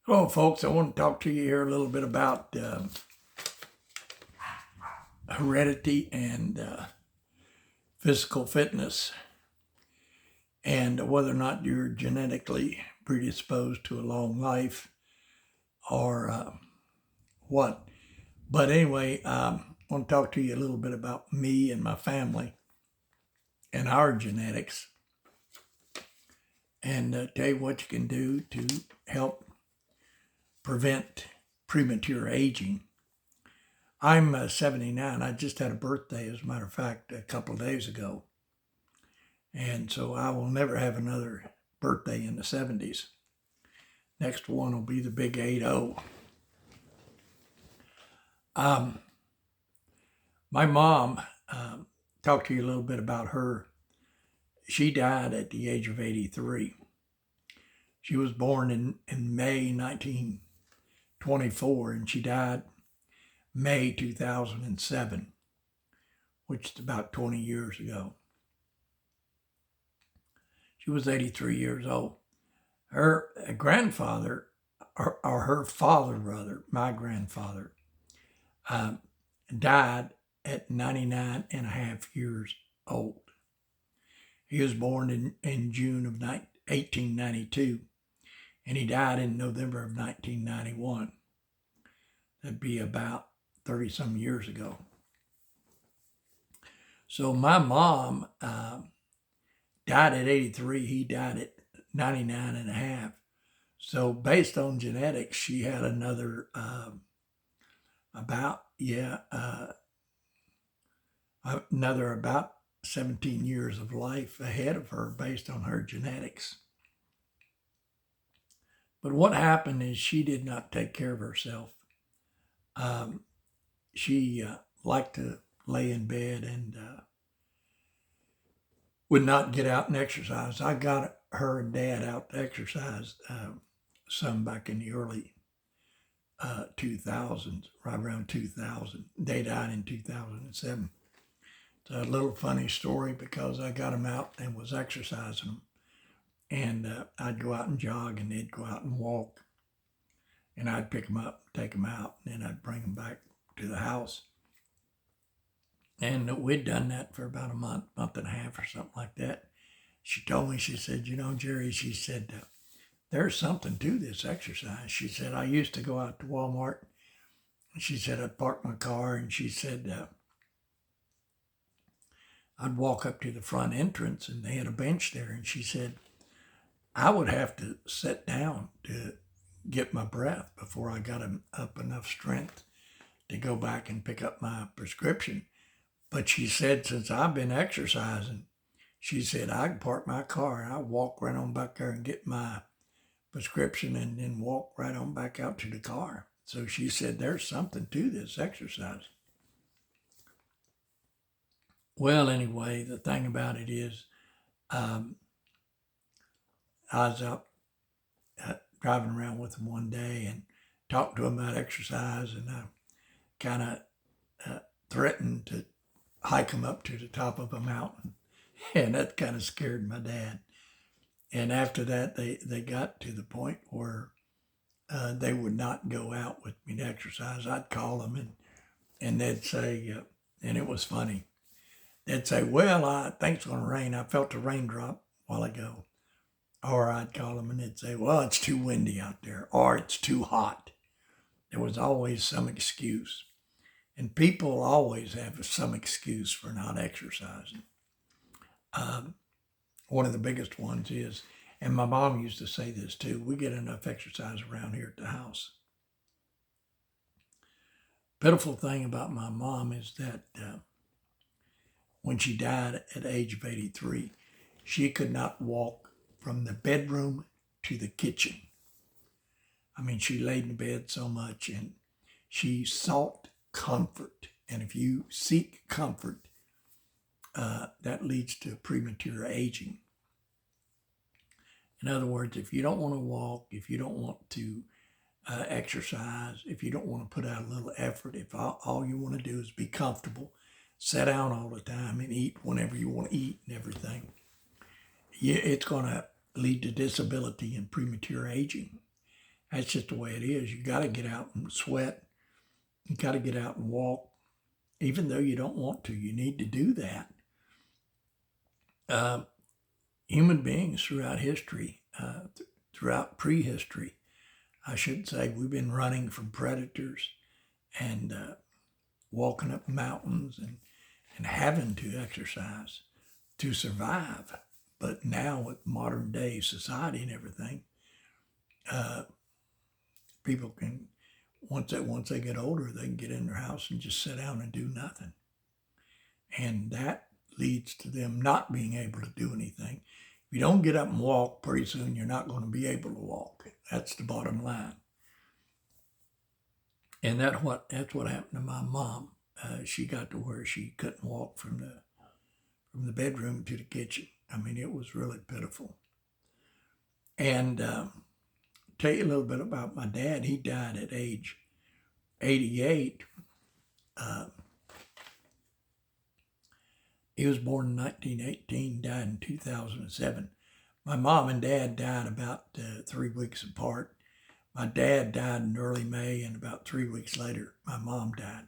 Hello, folks. I want to talk to you here a little bit about heredity and physical fitness, and whether or not you're genetically predisposed to a long life or what. But anyway, I want to talk to you a little bit about me and my family and our genetics, and tell you what you can do to help prevent premature aging. I'm 79. I just had a birthday, as a matter of fact, a couple of days ago. And so I will never have another birthday in the 70s. Next one will be the big 80. My mom, talked to you a little bit about her. She died at the age of 83. She was born in May 1924, and she died May 2007, which is about 20 years ago. She was 83 years old. Her grandfather, or her father rather, my grandfather, died at 99 and a half years old. He was born in June of 1892, and he died in November of 1991. That'd be about 30 some years ago. So my mom died at 83. He died at 99 and a half. So based on genetics, she had another another about 17 years of life ahead of her based on her genetics. But what happened is she did not take care of herself. She liked to lay in bed and would not get out and exercise. I got her and Dad out to exercise some back in the early 2000s, right around 2000. They died in 2007. It's a little funny story because I got them out and was exercising them. And I'd go out and jog, and they'd go out and walk. And I'd pick them up, take them out, and then I'd bring them back to the house. And we'd done that for about a month and a half or something like that. She told me, she said, Jerry, she said, there's something to this exercise. She said, I used to go out to Walmart. She said, I'd park my car, and she said, I'd walk up to the front entrance, and they had a bench there. And she said, I would have to sit down to get my breath before I got up enough strength to go back and pick up my prescription. But she said, since I've been exercising, she said, I can park my car and I'll walk right on back there and get my prescription and then walk right on back out to the car. So she said, there's something to this exercise. Well, anyway, the thing about it is, I was out driving around with them one day and talked to them about exercise, and I kind of threatened to hike them up to the top of a mountain, and that kind of scared my dad. And after that, they got to the point where they would not go out with me to exercise. I'd call them, and they'd say, and it was funny, they'd say, well, I think it's going to rain. I felt a raindrop a while ago. Or I'd call them and they'd say, well, it's too windy out there, or it's too hot. There was always some excuse. And people always have some excuse for not exercising. One of the biggest ones is, and my mom used to say this too, we get enough exercise around here at the house. Pitiful thing about my mom is that when she died at the age of 83, she could not walk from the bedroom to the kitchen. I mean, she laid in bed so much, and she sought comfort. And if you seek comfort, that leads to premature aging. In other words, if you don't want to walk, if you don't want to exercise, if you don't want to put out a little effort, if all you want to do is be comfortable, sit down all the time and eat whenever you want to eat and everything, it's going to lead to disability and premature aging. That's just the way it is. You got to get out and sweat. You got to get out and walk, even though you don't want to. You need to do that. Human beings throughout history, throughout prehistory, I should say, we've been running from predators and walking up mountains and having to exercise to survive. But now with modern day society and everything, people can, once they get older, they can get in their house and just sit down and do nothing. And that leads to them not being able to do anything. If you don't get up and walk, pretty soon you're not going to be able to walk. That's the bottom line. And that's what happened to my mom. She got to where she couldn't walk from the bedroom to the kitchen. I mean, it was really pitiful. And tell you a little bit about my dad. He died at age 88. He was born in 1918, died in 2007. My mom and dad died about 3 weeks apart. My dad died in early May, and about 3 weeks later, my mom died.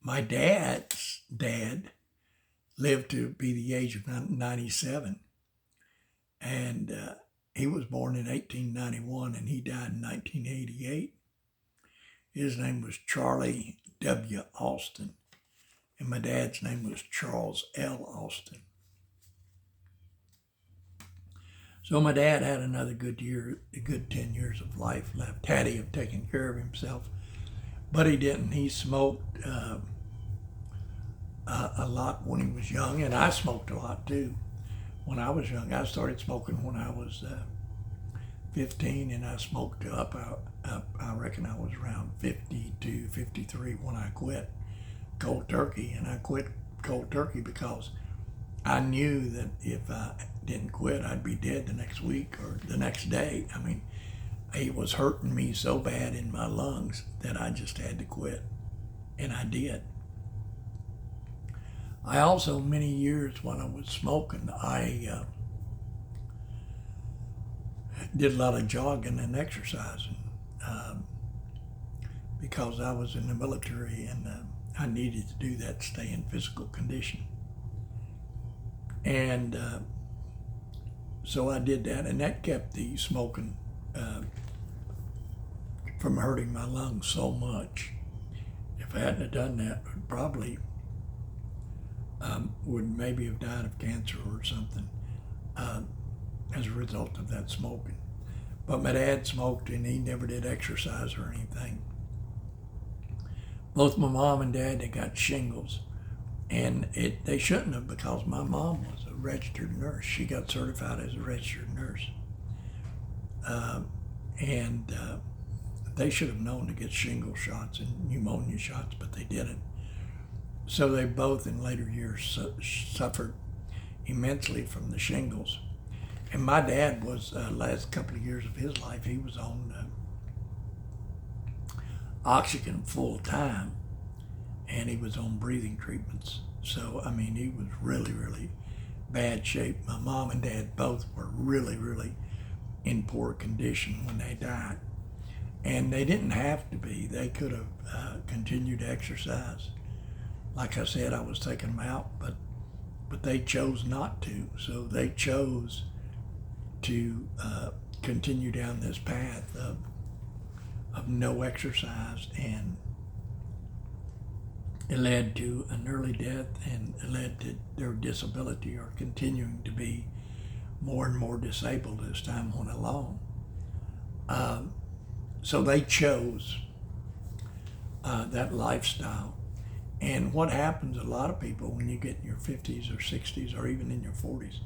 My dad's dad lived to be the age of 97, and he was born in 1891, and he died in 1988. His name was Charlie W. Austin, and my dad's name was Charles L. Austin. So my dad had another good 10 years of life left, had he have taken care of himself. But he didn't. He smoked a lot when he was young, and I smoked a lot too. When I was young, I started smoking when I was 15, and I smoked up. I reckon I was around 52, 53 when I quit cold turkey, and I quit cold turkey because I knew that if I didn't quit, I'd be dead the next week or the next day. I mean, it was hurting me so bad in my lungs that I just had to quit, and I did. I also, many years when I was smoking, I did a lot of jogging and exercising because I was in the military, and I needed to do that to stay in physical condition. And so I did that, and that kept the smoking from hurting my lungs so much. If I hadn't have done that, I probably would maybe have died of cancer or something as a result of that smoking. But my dad smoked, and he never did exercise or anything. Both my mom and dad, they got shingles. And they shouldn't have, because my mom was a registered nurse. She got certified as a registered nurse. And they should have known to get shingle shots and pneumonia shots, but they didn't. So they both, in later years, suffered immensely from the shingles. And my dad was, last couple of years of his life, he was on oxygen full time, and he was on breathing treatments. So, I mean, he was really, really bad shape. My mom and dad both were really, really in poor condition when they died. And they didn't have to be. They could have continued to exercise. Like I said, I was taking them out, but they chose not to. So they chose to continue down this path of no exercise, and it led to an early death, and it led to their disability, or continuing to be more and more disabled as time went along. So they chose that lifestyle. And what happens, a lot of people, when you get in your 50s or 60s or even in your 40s,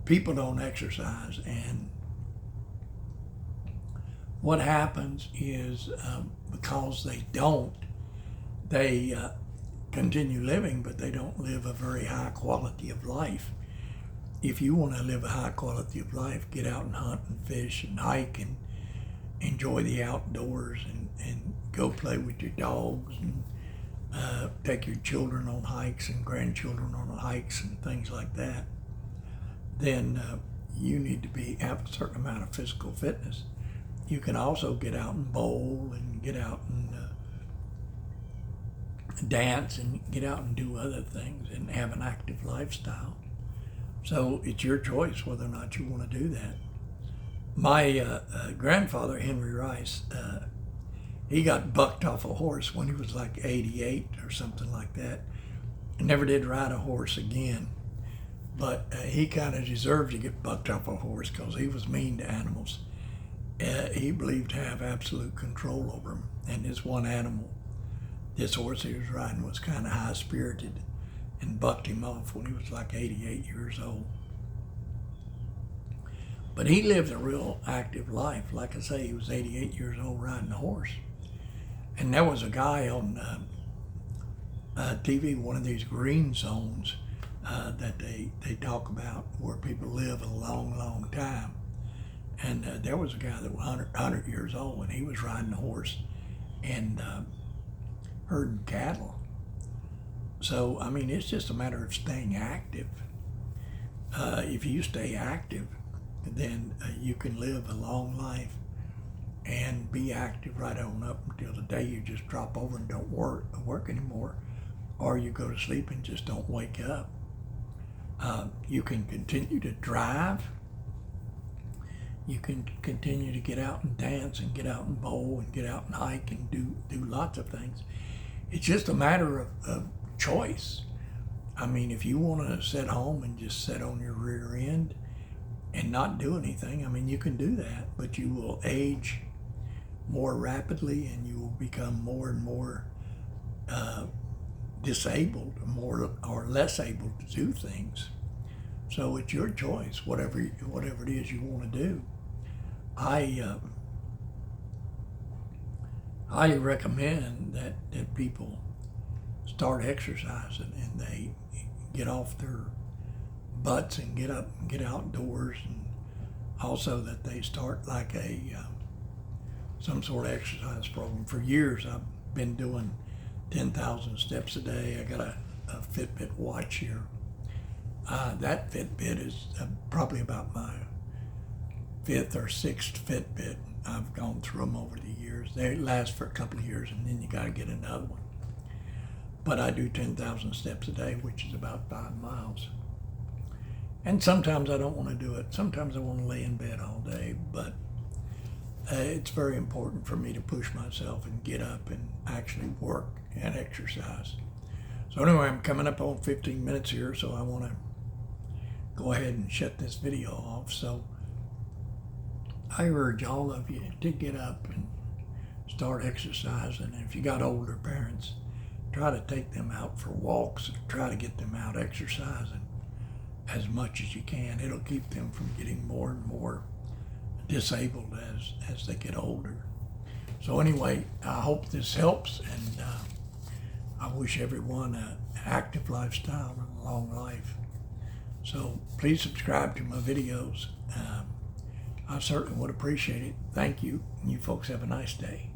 people don't exercise. And what happens is because they don't, they continue living, but they don't live a very high quality of life. If you want to live a high quality of life, get out and hunt and fish and hike and enjoy the outdoors, and go play with your dogs, and take your children on hikes and grandchildren on hikes and things like that, then you need to have a certain amount of physical fitness. You can also get out and bowl and get out and dance and get out and do other things and have an active lifestyle. So it's your choice whether or not you want to do that. My grandfather, Henry Rice, he got bucked off a horse when he was like 88 or something like that. He never did ride a horse again. But he kind of deserved to get bucked off a horse because he was mean to animals. He believed to have absolute control over them. And this one animal, this horse he was riding, was kind of high-spirited and bucked him off when he was like 88 years old. But he lived a real active life. Like I say, he was 88 years old riding a horse. And there was a guy on TV, one of these green zones that they talk about where people live a long, long time. And there was a guy that was 100 years old, and he was riding a horse and herding cattle. So, I mean, it's just a matter of staying active. If you stay active, then you can live a long life and be active right on up until the day you just drop over and don't work anymore, or you go to sleep and just don't wake up. You can continue to drive. You can continue to get out and dance and get out and bowl and get out and hike and do lots of things. It's just a matter of choice. I mean, if you want to sit home and just sit on your rear end and not do anything, I mean, you can do that, but you will age more rapidly and you will become more and more disabled, more or less able to do things. So it's your choice, whatever it is you want to do. I highly recommend that people start exercising and they get off their butts and get up and get outdoors, and also that they start like some sort of exercise program. For years I've been doing 10,000 steps a day. I got a Fitbit watch here. That Fitbit is probably about my 5th or 6th Fitbit. I've gone through them over the years. They last for a couple of years and then you got to get another one. But I do 10,000 steps a day, which is about 5 miles. And sometimes I don't want to do it. Sometimes I want to lay in bed all day, but it's very important for me to push myself and get up and actually work and exercise. So anyway, I'm coming up on 15 minutes here, so I want to go ahead and shut this video off. So I urge all of you to get up and start exercising. And if you got older parents, try to take them out for walks and try to get them out exercising as much as you can. It'll keep them from getting more and more disabled as they get older. So anyway, I hope this helps, and I wish everyone an active lifestyle and a long life. So please subscribe to my videos. I certainly would appreciate it. Thank you, and you folks have a nice day.